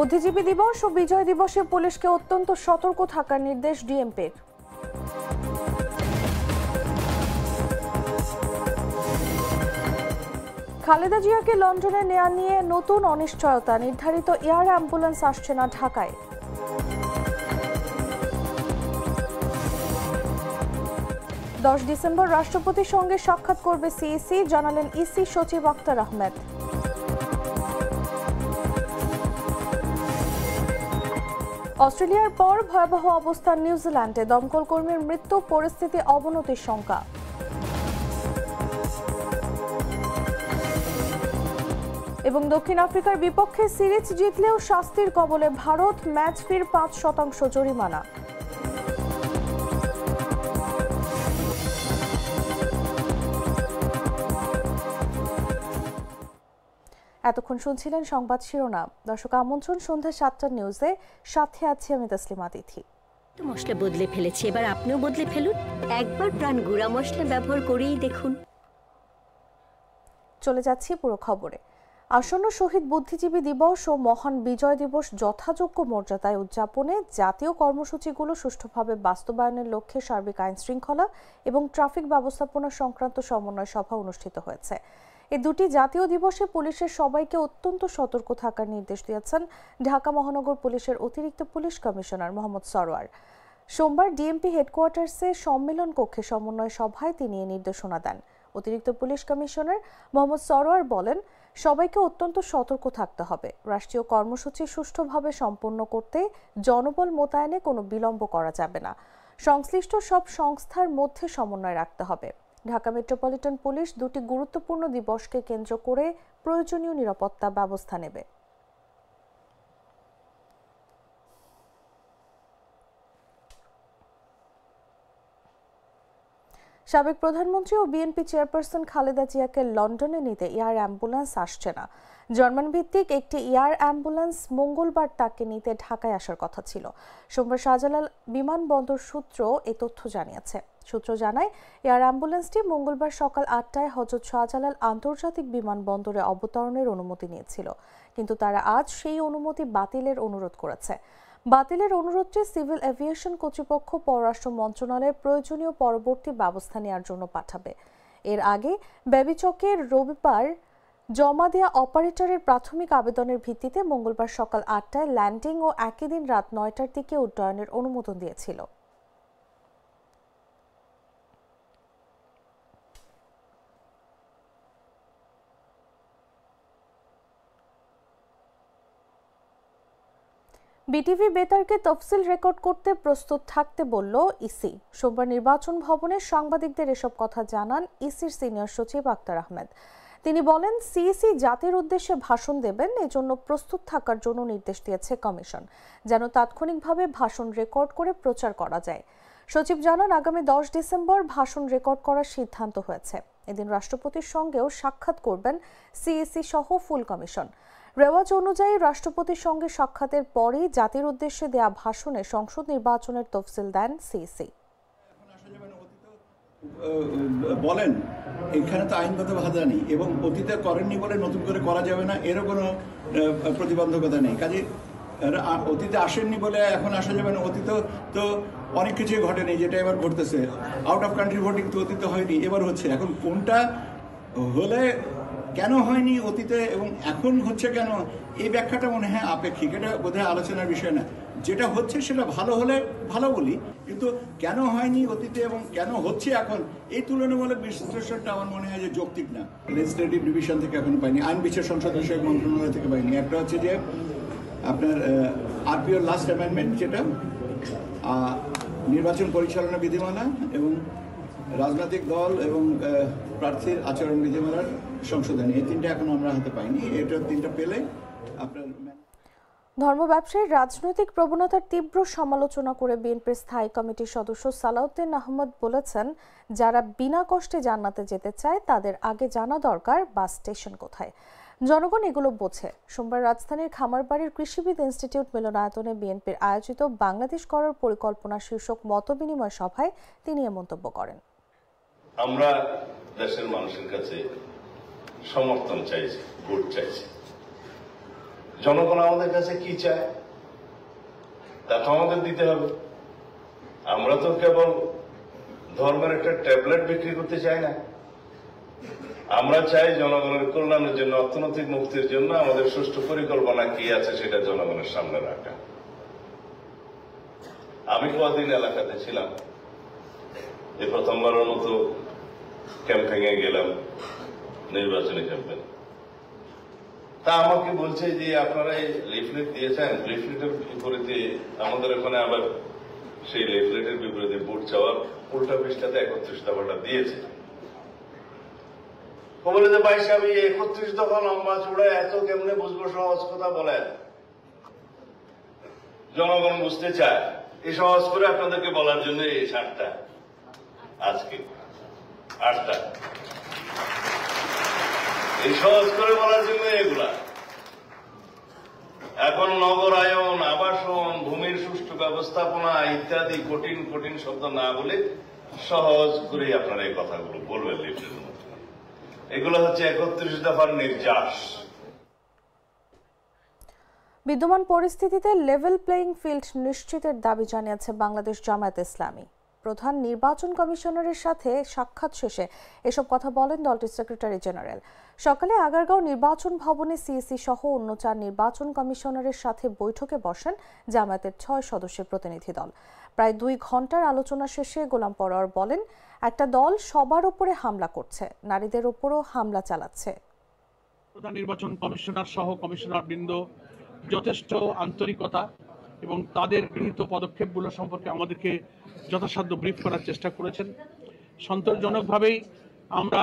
বুদ্ধিজীবী দিবস ও বিজয় দিবসে পুলিশকে অত্যন্ত সতর্ক থাকার নির্দেশ ডিএমপির। খালেদা জিয়াকে লন্ডনে নেওয়া নিয়ে নতুন অনিশ্চয়তা, নির্ধারিত এয়ার অ্যাম্বুলেন্স আসছে না ঢাকায়। 10 ডিসেম্বর রাষ্ট্রপতির সঙ্গে সাক্ষাৎ করবে সিইসি, জানালেন ইসি সচিব আক্তার আহমেদ। অস্ট্রেলিয়ার পর ভয়াবহ অবস্থা নিউজিল্যান্ডে, দমকল কর্মীর মৃত্যু, পরিস্থিতি অবনতির শঙ্কা। এবং দক্ষিণ আফ্রিকার বিপক্ষে সিরিজ জিতলেও শাস্তির কবলে ভারত, ম্যাচ ফির 5% জরিমানা। এতক্ষণ শুনছিলেন সংবাদ শিরোনাম। দর্শক, আমন্ত্রণ সন্ধ্যা 7টার নিউজে, সাথে আছি আমি তাসলিমা তিথি। মশলা বদলে ফেলেছি, এবার আপনিও বদলে ফেলুন। একবার প্রাণ গুঁড়া মশলা ব্যবহার করেই দেখুন। চলে যাচ্ছি পুরো খবরে। আসন্ন শহীদ বুদ্ধিজীবী দিবস ও মহান বিজয় দিবস যথাযোগ্য মর্যাদায় উদযাপনে জাতীয় কর্মসূচিগুলো সুষ্ঠুভাবে বাস্তবায়নের লক্ষ্যে সার্বিক আইন শৃঙ্খলা এবং ট্রাফিক ব্যবস্থাপনা সংক্রান্ত সমন্বয় সভা অনুষ্ঠিত হয়েছে। এই দুটি জাতীয় দিবসে পুলিশের সবাইকে অত্যন্ত সতর্ক থাকার নির্দেশ দিয়েছেন ঢাকা মহানগর পুলিশের অতিরিক্ত পুলিশ কমিশনার মোহাম্মদ সরোয়ার। সোমবার ডিএমপি হেডকোয়ার্টার্সে সম্মেলন কক্ষে সমন্বয় সভায় তিনি এই নির্দেশনা দেন। অতিরিক্ত পুলিশ কমিশনার মোহাম্মদ সরোয়ার বলেন, সবাইকে অত্যন্ত সতর্ক থাকতে হবে। রাষ্ট্রীয় কর্মসূচি সুষ্ঠুভাবে সম্পন্ন করতে জনবল মোতায়েনে কোনো বিলম্ব করা যাবে না। সংশ্লিষ্ট সব সংস্থার মধ্যে সমন্বয় রাখতে হবে। ঢাকা মেট্রোপলিটন পুলিশ দুটি গুরুত্বপূর্ণ দিবসকে কেন্দ্র করে প্রয়োজনীয় নিরাপত্তা ব্যবস্থা নেবে। সাবেক প্রধানমন্ত্রী ও বিএনপি চেয়ারপারসন খালেদা জিয়াকে লন্ডনে নিতে এয়ার অ্যাম্বুলেন্স আসছে না। জার্মান ভিত্তিক একটি এয়ার অ্যাম্বুলেন্স মঙ্গলবার তাকে নিতে ঢাকায় আসার কথা ছিল। সোমবার শাহজালাল বিমানবন্দর সূত্র এই তথ্য জানিয়েছে। সূত্র জানায়, এয়ার অ্যাম্বুলেন্সটি মঙ্গলবার সকাল 8টায় হযরত শাহজালাল আন্তর্জাতিক বিমানবন্দরে অবতরণের অনুমতি নিয়েছিল, কিন্তু তারা আজ সেই অনুমতি বাতিলের অনুরোধ করেছে। বাতিলের অনুরোধটি সিভিল এভিয়েশন কর্তৃপক্ষ পররাষ্ট্র মন্ত্রণালয়ে প্রয়োজনীয় পরবর্তী ব্যবস্থা নেওয়ার জন্য পাঠাবে। এর আগে বেবিচকের রবিবার জমা দেয়া অপারেটরের প্রাথমিক আবেদনের ভিত্তিতে মঙ্গলবার সকাল 8টায় ল্যান্ডিং ও একই দিন রাত 9টার দিকে উড্ডয়নের অনুমোদন দিয়েছিল। বিটিভি বেতারকে তফসিল রেকর্ড করতে প্রস্তুত থাকতে বলল ইসি। সোমবার নির্বাচন ভবনে সাংবাদিকদের এসব কথা জানান ইসির সিনিয়র সচিব আক্তার আহমেদ। তিনি বলেন, সিইসি জাতির উদ্দেশ্যে ভাষণ দেবেন, এজন্য প্রস্তুত থাকার জন্য নির্দেশ দিয়েছে কমিশন, যেন তাৎক্ষণিকভাবে ভাষণ রেকর্ড করে প্রচার করা যায়। সচিব জানান, আগামী 10 ডিসেম্বর ভাষণ রেকর্ড করার সিদ্ধান্ত হয়েছে। এদিন রাষ্ট্রপতির সঙ্গেও সাক্ষাৎ করবেন সিইসি সহ ফুল কমিশন। রেওয়াজ অনুযায়ী রাষ্ট্রপতির সঙ্গে সাক্ষাতের পরই জাতির উদ্দেশ্যে দেয়া ভাষণে সংসদ নির্বাচনের তফসিল দেন সিইসি। বলেন, এখানে তো আইনগত বাধা নেই এবং অতীতে করেননি বলে নতুন করে করা যাবে না, এরও কোনো প্রতিবন্ধকতা নেই। কাজে অতীতে আসেননি বলে এখন আসা যাবে না। অতীতে তো অনেক কিছুই ঘটেনি, যেটা এবার ঘটতেছে। আউট অফ কান্ট্রি ভোটিং তো অতীতে হয়নি, এবার হচ্ছে। এখন কোনটা হলে কেন হয়নি অতীতে এবং এখন হচ্ছে কেন, এই ব্যাখ্যাটা মনে হয় আপেক্ষিক। এটা বোধহয় আলোচনার বিষয় না। যেটা হচ্ছে সেটা ভালো হলে ভালো বলি, কিন্তু কেন হয়নি অতীতে এবং কেন হচ্ছে এখন, এই তুলনামূলক বিশ্লেষণটা আমার মনে হয় যে যৌক্তিক না। লেজিসলেটিভ ডিভিশন থেকে এখন পাইনি, আইন বিচার সংসদ বিষয়ক মন্ত্রণালয় থেকে পাইনি। একটা হচ্ছে যে আপনার আরপিওর লাস্ট অ্যামেন্ডমেন্ট, যেটা নির্বাচন পরিচালনা বিধিমালা এবং রাজনৈতিক দল এবং প্রার্থীর আচরণ বিধিমালার সংশোধনী, এই তিনটা এখন আমরা হাতে পাইনি। এটা তিনটা পেলে আপনার ধর্ম ব্যবসায়ীর রাজনৈতিক প্রবণতার তীব্র সমালোচনা করে বিএনপির স্থায়ী কমিটির সদস্য সালাউদ্দিন আহমদ বলেছেন, যারা বিনা কষ্টে জান্নাতে যেতে চায় তাদের আগে জানা দরকার বাস স্টেশন কোথায়। জনগণ এগুলো বোঝে। সোমবার রাজধানীর খামারবাড়ির কৃষিবিদ ইনস্টিটিউট মিলনায়তনে বিএনপির আয়োজিত বাংলাদেশ করার পরিকল্পনা শীর্ষক মতবিনিময় সভায় তিনি এ মন্তব্য করেন। আমরা দেশের মানুষের কাছে সমর্থন চাইছি, ভোট চাইছি। জনগণ আমাদের কাছে কি চায় তা তো আমাদের দিতে হবে। আমরা তো কেবল ধর্মের একটা ট্যাবলেট বিক্রি করতে চাই না, আমরা চাই জনগণের কল্যাণের জন্য, অর্থনৈতিক মুক্তির জন্য আমাদের সুষ্ঠু পরিকল্পনা কি আছে সেটা জনগণের সামনে রাখা। আমি কদিন এলাকাতে ছিলাম, এই প্রথমবারের মতো ক্যাম্পেইন এ গেলাম, নির্বাচনী ক্যাম্পেইন। তা আমাকে বলছে যে আপনারা এই লিফলেট দিয়েছেন, লিফলেটের বিপরীতে আমাদের ওখানে আবার সেই লিফলেটের বিপরীতে ভোট চাওয়ার উল্টা পৃষ্ঠাতে 31 দফাটা দিয়েছে। বলে যে ভাই সাহেব, এই 31 দফা লম্বা চূড়া এত কেমনে বুঝবো, সহজ কথা বলেন, জনগণ বুঝতে চায়। এই সহজ করে আপনাদেরকে বলার জন্য এই 7টা, আজকে 8টা, এই সহজ করে বলার জন্য এগুলা। এখন নগরায়ন, আবাসন, ভূমির সুষ্ঠু ব্যবস্থাপনা ইত্যাদি কঠিন কঠিন শব্দ না বলে সহজ করে আপনারা এই কথাগুলো বলবেন লিফলেটের মধ্যে। এগুলো হচ্ছে 31 দফার নির্যাস। বিদ্যমান পরিস্থিতিতে লেভেল প্লেইং ফিল্ড নিশ্চিতের দাবি জানিয়েছে বাংলাদেশ জামায়াত ইসলামী। প্রধান নির্বাচন কমিশনারের সাথে সাক্ষাৎ শেষে এসব কথা বলেন দলটির সেক্রেটারি জেনারেল। সকালে আগারগাঁও নির্বাচন ভবনে সিইসি সহ অন্য 4 নির্বাচন কমিশনারের সাথে বৈঠকে বসেন জামায়াতের 6 সদস্যের প্রতিনিধি দল। প্রায় 2 ঘন্টার আলোচনা শেষে গোলাম পরোয়ার বলেন, একটা দল সবার উপরে হামলা করছে, নারীদের উপরও হামলা চালাচ্ছে। প্রধান নির্বাচন কমিশনার সহ কমিশনার বৃন্দ যথেষ্ট আন্তরিকতা এবং তাদের গৃহীত পদক্ষেপগুলো সম্পর্কে আমাদেরকে যথাসাধ্য ব্রিফ করার চেষ্টা করেছেন। সন্তোষজনকভাবেই আমরা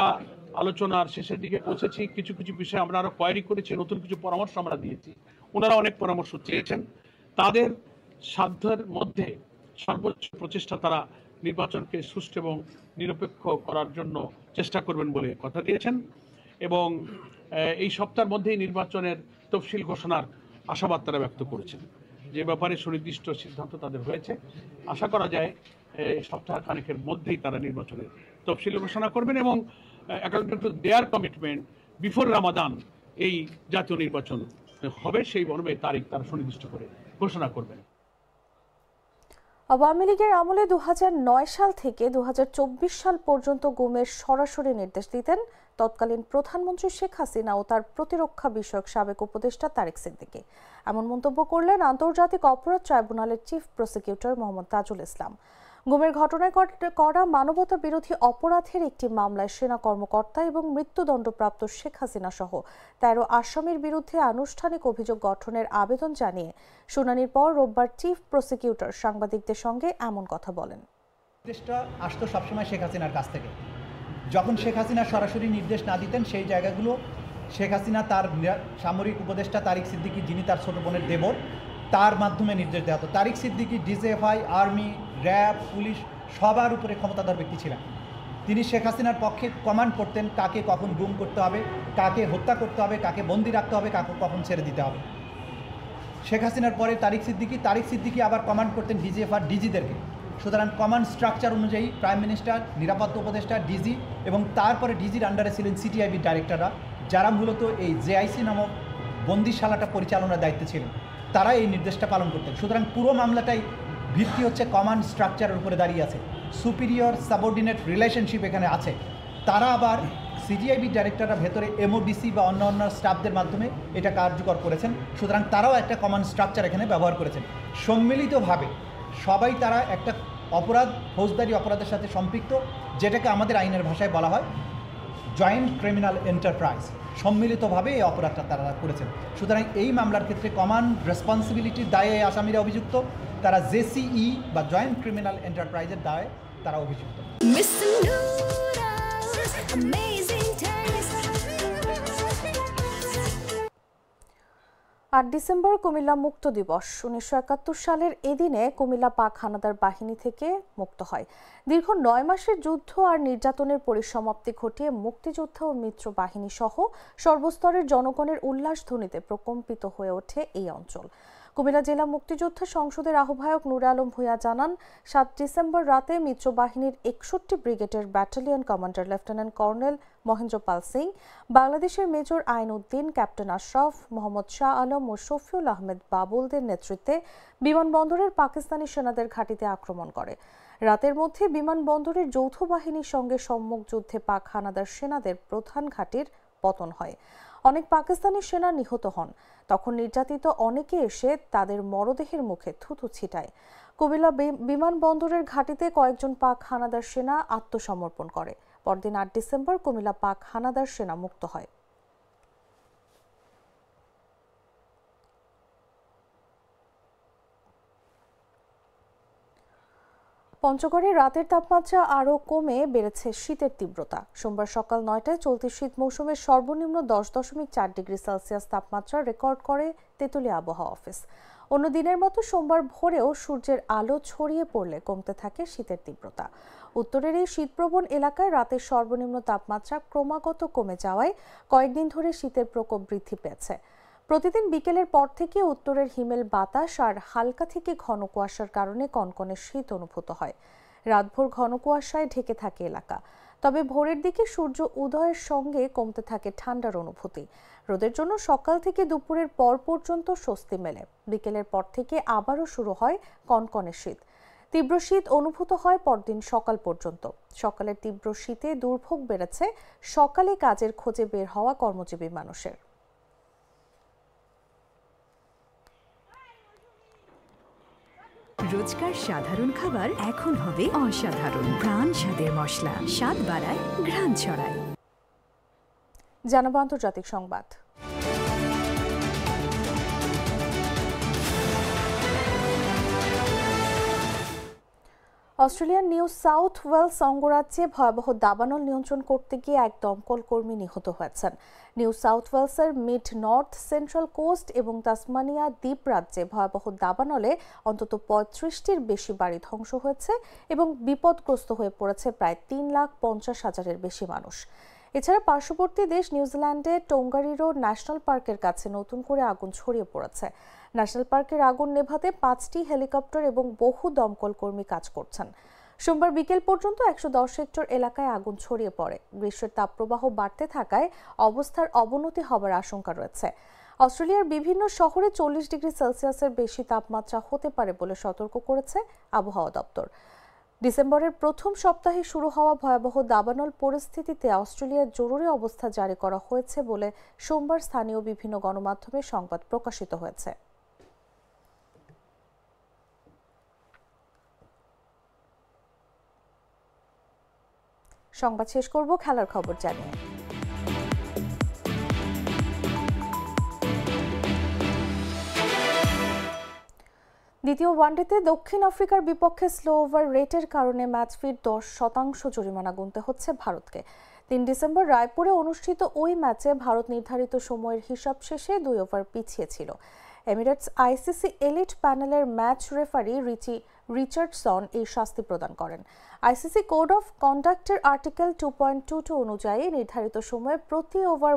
আলোচনার শেষের দিকে পৌঁছেছি। কিছু কিছু বিষয়ে আমরা আরো কোয়ারি করেছি, নতুন কিছু পরামর্শ আমরা দিয়েছি। ওনারা অনেক পরামর্শ চেয়েছেন। তাদের সাধ্যের মধ্যে সর্বোচ্চ প্রচেষ্টা তারা নির্বাচনকে সুষ্ঠু এবং নিরপেক্ষ করার জন্য চেষ্টা করবেন বলে কথা দিয়েছেন এবং এই সপ্তাহের মধ্যেই নির্বাচনের তফসিল ঘোষণার আশাবাদ তারা ব্যক্ত করেছেন, যে ব্যাপারে সুনির্দিষ্ট সিদ্ধান্ত তাদের হয়েছে। আশা করা যায় সপ্তাহ খানেকের মধ্যেই তারা নির্বাচনের তফসিল ঘোষণা করবেন এবং according to their commitment before Ramadan এই জাতীয় নির্বাচন হবে, সেই মর্মে তারিখ তারা সুনির্দিষ্ট করে ঘোষণা করবেন। আওয়ামী লীগের আমলে 2009 সাল থেকে 2024 সাল পর্যন্ত গুমের সরাসরি নির্দেশ দিতেন তৎকালীন প্রধানমন্ত্রী শেখ হাসিনা ও তার প্রতিরক্ষা বিষয়ক সাবেক উপদেষ্টা তারেক সিদ্দিকী। এমন মন্তব্য করলেন আন্তর্জাতিক অপরাধ ট্রাইব্যুনালের চিফ প্রসিকিউটর মোহাম্মদ তাজুল ইসলাম। গুমের ঘটনায় করা মানবতা বিরোধী অপরাধের একটি মামলায় সেনা কর্মকর্তা এবং মৃত্যুদণ্ডপ্রাপ্ত শেখ হাসিনা সহ 13 আসামির বিরুদ্ধে আনুষ্ঠানিক অভিযোগ গঠনের আবেদন জানিয়ে শুনানির পর রোববার চিফ প্রসিকিউটর সাংবাদিকদের সঙ্গে এমন কথা বলেন। নির্দেশটা আসতো সবসময় শেখ হাসিনার কাছ থেকে। যখন শেখ হাসিনা সরাসরি নির্দেশ না দিতেন, সেই জায়গাগুলো শেখ হাসিনা তার সামরিক উপদেষ্টা তারিক সিদ্দিকী, যিনি তার ছোট বোনের দেবর, তার মাধ্যমে নির্দেশ দেওয়া হতো। Tarique Siddiqui DGFI, army, RAB, police সবার উপরে ক্ষমতাধর ব্যক্তি ছিলেন। তিনি শেখ হাসিনার পক্ষে কমান্ড করতেন কাকে কখন গুম করতে হবে, কাকে হত্যা করতে হবে, কাকে বন্দি রাখতে হবে, কাকে কখন ছেড়ে দিতে হবে। শেখ হাসিনার পরে তারিক সিদ্দিকী আবার কমান্ড করতেন ডিজিএফআর ডিজিদেরকে। সুতরাং কমান্ড স্ট্রাকচার অনুযায়ী প্রাইম মিনিস্টার, নিরাপত্তা উপদেষ্টা, ডিজি এবং তারপরে ডিজির আন্ডারে ছিলেন সিটিআইবি ডাইরেক্টররা, যারা মূলত এই জেআইসি নামক বন্দিশালাটা পরিচালনার দায়িত্বে ছিলেন। তারা এই নির্দেশটা পালন করতেন। সুতরাং পুরো মামলাটাই ভিত্তি হচ্ছে কমান্ড স্ট্রাকচারের উপরে দাঁড়িয়ে আছে। সুপিরিয়র সাবঅর্ডিনেট রিলেশনশিপ এখানে আছে। তারা আবার সিজিআইবি ডাইরেক্টররা ভেতরে এমওডিসি বা অন্য স্টাফদের মাধ্যমে এটা কার্যকর করেছেন। সুতরাং তারাও একটা কমান্ড স্ট্রাকচার এখানে ব্যবহার করেছেন। সম্মিলিতভাবে সবাই তারা একটা অপরাধ, ফৌজদারি অপরাধের সাথে সম্পৃক্ত, যেটাকে আমাদের আইনের ভাষায় বলা হয় জয়েন্ট ক্রিমিনাল এন্টারপ্রাইজ। সম্মিলিতভাবে এই অপরাধটা তারা করেছেন। সুতরাং এই মামলার ক্ষেত্রে কমান্ড রেসপন্সিবিলিটির দায়ে আসামিরা অভিযুক্ত, তারা জেসিই বা জয়েন্ট ক্রিমিনাল এন্টারপ্রাইজের দায়ে তারা অভিযুক্ত। 8 ডিসেম্বর কুমিল্লা মুক্ত দিবস। 1971 সালের এদিনে কুমিল্লা পাক হানাদার বাহিনী থেকে মুক্ত হয়। দীর্ঘ 9 মাসের যুদ্ধ আর নির্যাতনের পরিসমাপ্তি ঘটিয়ে মুক্তিযোদ্ধা ও মিত্র বাহিনী সহ সর্বস্তরের জনগণের উল্লাস ধ্বনিতে প্রকম্পিত হয়ে ওঠে এই অঞ্চল। কুমিল্লা জেলা মুক্তিযোদ্ধা সংসদের আহ্বায়ক নূরে আলম ভূঁইয়া জানান, 7 ডিসেম্বর রাতে মিত্রবাহিনীর 61 ব্রিগেডের battalion commander lieutenant colonel Mahendra Pal Singh, বাংলাদেশের মেজর আইন উদ্দিন, ক্যাপ্টেন আশরাফ, মোহাম্মদ শাহ আলম ও শফিউল আহমেদ বাবুলদের নেতৃত্বে বিমানবন্দরের পাকিস্তানি সেনাদের ঘাঁটিতে আক্রমণ করে। রাতের মধ্যে বিমানবন্দরের যৌথ বাহিনীর সঙ্গে সম্মুখ যুদ্ধে পাক হানাদার সেনাদের প্রধান ঘাঁটির পতন হয়। অনেক পাকিস্তানি সেনা নিহত হন। তখন নির্যাতিত অনেকে এসে তাদের মরদেহের মুখে থুতু ছিটায়। কুমিল্লা বিমানবন্দরের ঘাঁটিতে কয়েকজন পাক হানাদার সেনা আত্মসমর্পণ করে। পরদিন 8 ডিসেম্বর কুমিল্লা পাক হানাদার সেনা মুক্ত হয়। পঞ্চগড়ে রাতের তাপমাত্রা আরও কমে বেড়েছে শীতের তীব্রতা। সোমবার সকাল 9টায় চলতি শীত মৌসুমের সর্বনিম্ন 10.4 ডিগ্রি সেলসিয়াস তাপমাত্রা রেকর্ড করে তেঁতুলিয়া আবহাওয়া অফিস। অন্য দিনের মতো সোমবার ভোরেও সূর্যের আলো ছড়িয়ে পড়লে কমতে থাকে শীতের তীব্রতা। উত্তরের এই শীতপ্রবণ এলাকায় রাতের সর্বনিম্ন তাপমাত্রা ক্রমাগত কমে যাওয়ায় কয়েকদিন ধরে শীতের প্রকোপ বৃদ্ধি পেয়েছে। প্রতিদিন বিকেলের পর থেকে উত্তরের হিমেল বাতাস আর হালকা থেকে ঘন কুয়াশার কারণে কনকনে শীত অনুভূত হয়। রাতভর ঘন কুয়াশায় ঢেকে থাকে এলাকা। তবে ভোরের দিকে সূর্য উদয়ের সঙ্গে কমতে থাকে ঠান্ডার অনুভূতি। রোদের জন্য সকাল থেকে দুপুরের পর পর্যন্ত স্বস্তি মেলে। বিকেলের পর থেকে আবারও শুরু হয় কনকনে শীত। তীব্র শীত অনুভূত হয় পরদিন সকাল পর্যন্ত। সকালের তীব্র শীতে দুর্ভোগ বেড়েছে সকালে কাজের খোঁজে বের হওয়া কর্মজীবী মানুষের। রোজকার সাধারণ খাবার এখন হবে অসাধারণ। প্রাণ স্বাদের মশলা, স্বাদ বাড়ায়, ঘ্রাণ ছড়ায়। জানাবো আন্তর্জাতিক সংবাদ। অস্ট্রেলিয়ার নিউ সাউথ ওয়েলস অঙ্গরাজ্যে ভয়াবহ দাবানল নিয়ন্ত্রণ করতে গিয়ে এক দমকল কর্মী নিহত হয়েছেন। নিউ সাউথ ওয়েলসের মিড নর্থ, সেন্ট্রাল কোস্ট এবং তাসমানিয়া দ্বীপ রাজ্যে ভয়াবহ দাবানলে অন্তত 35টির বেশি বাড়ি ধ্বংস হয়েছে এবং বিপদগ্রস্ত হয়ে পড়েছে প্রায় 3,50,000-এর বেশি মানুষ। এছাড়া পার্শ্ববর্তী দেশ নিউজিল্যান্ডে টোঙ্গারিরো ন্যাশনাল পার্কের কাছে নতুন করে আগুন ছড়িয়ে পড়েছে। ন্যাশনাল পার্কের আগুন নেভাতে 5টি হেলিকপ্টার এবং বহু দমকল কর্মী কাজ করছেন। সোমবার বিকেল পর্যন্ত 110 হেক্টর এলাকায় আগুন ছড়িয়ে পড়ে। গ্রীষ্মের তাপপ্রবাহ বাড়তে থাকায় অবস্থার অবনতি হবার আশঙ্কা রয়েছে। অস্ট্রেলিয়ার বিভিন্ন শহরে 40 ডিগ্রি সেলসিয়াসের বেশি তাপমাত্রা হতে পারে বলে সতর্ক করেছে আবহাওয়া দপ্তর। ডিসেম্বরের প্রথম সপ্তাহে শুরু হওয়া ভয়াবহ দাবানল পরিস্থিতিতে অস্ট্রেলিয়ার জরুরি অবস্থা জারি করা হয়েছে বলে সোমবার স্থানীয় বিভিন্ন গণমাধ্যমে সংবাদ প্রকাশিত হয়েছে। সংবাদ শেষ করব খেলার খবর জানিয়ে। দ্বিতীয় ওয়ানডেতে দক্ষিণ আফ্রিকার বিপক্ষে স্লো ওভার রেটের কারণে ম্যাচ ফির 10% জরিমানা গুনতে হচ্ছে ভারতকে। 3 ডিসেম্বর রায়পুরে অনুষ্ঠিত ওই ম্যাচে ভারত নির্ধারিত সময়ের হিসাব শেষে 2 ওভার পিছিয়ে ছিল। এমিরেটস আইসিসি এলিট প্যানেলের ম্যাচ রেফারি রিচার্ডসন এই শাস্তি প্রদান করেন। আইসিসি কোড অফ কন্ডাক্টের আর্টিকেল 2.22 অনুযায়ী নির্ধারিত সময়ে প্রতি ওভার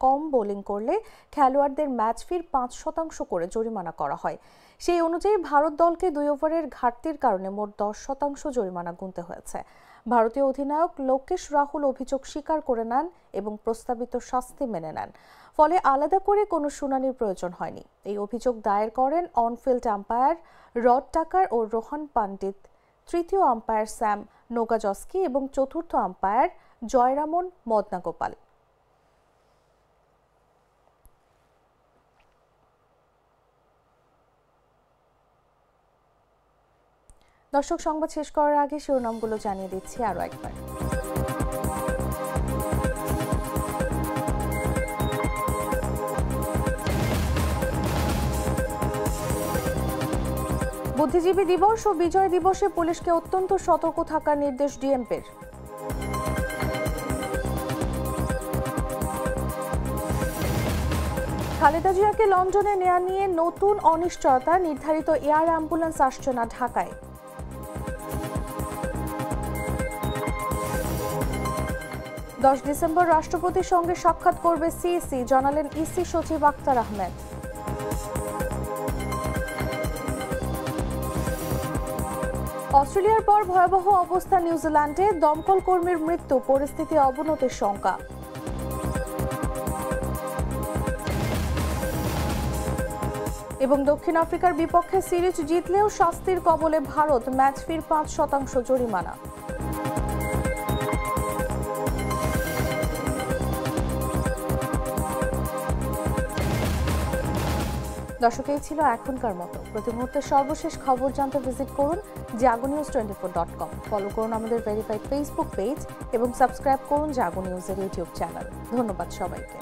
কম বোলিং করলে খেলোয়াড়দের ম্যাচ ফির 5% করে জরিমানা করা হয়। সেই অনুযায়ী ভারত দলকে 2 ওভারের ঘাটতির কারণে মোট 10% জরিমানা গুনতে হয়েছে। ভারতীয় অধিনায়ক লোকেশ রাহুল অভিযোগ স্বীকার করে নেন এবং প্রস্তাবিত শাস্তি মেনে নেন। ফলে আলাদা করে কোনো শুনানির প্রয়োজন হয়নি। এই অভিযোগ দায়ের করেন অনফিল্ড আম্পায়ার রড টাকার ও রোহান পান্ডিত, তৃতীয় আম্পায়ার স্যাম নোগাজস্কি এবং চতুর্থ আম্পায়ার জয়রামন মদনাগোপাল। দর্শক, সংবাদ শেষ করার আগে শিরোনামগুলো জানিয়ে দিচ্ছি আরও একবার। বুদ্ধিজীবী দিবস ও বিজয় দিবসে পুলিশকে অত্যন্ত সতর্ক থাকার নির্দেশ ডিএমপির। খালেদা জিয়াকে লন্ডনে নেওয়া নিয়ে নতুন অনিশ্চয়তা, নির্ধারিত এয়ার অ্যাম্বুলেন্স আসছে না ঢাকায়। 10 ডিসেম্বর রাষ্ট্রপতির সঙ্গে সাক্ষাৎ করবে সিইসি, জানালেন ইসি সচিব আক্তার আহমেদ। অস্ট্রেলিয়ার পর ভয়াবহ অবস্থা নিউজিল্যান্ডে, দমকল কর্মীর মৃত্যু, পরিস্থিতি অবনতির শঙ্কা। এবং দক্ষিণ আফ্রিকার বিপক্ষে সিরিজ জিতলেও শাস্তির কবলে ভারত, ম্যাচ ফির 5% জরিমানা। দর্শক, এই ছিল এখনকার মতো। প্রতি মুহূর্তের সর্বশেষ খবর জানতে ভিজিট করুন jagonews24.com। ফলো করুন আমাদের ভেরিফাইড ফেসবুক পেজ এবং সাবস্ক্রাইব করুন জাগো নিউজের ইউটিউব চ্যানেল। ধন্যবাদ সবাইকে।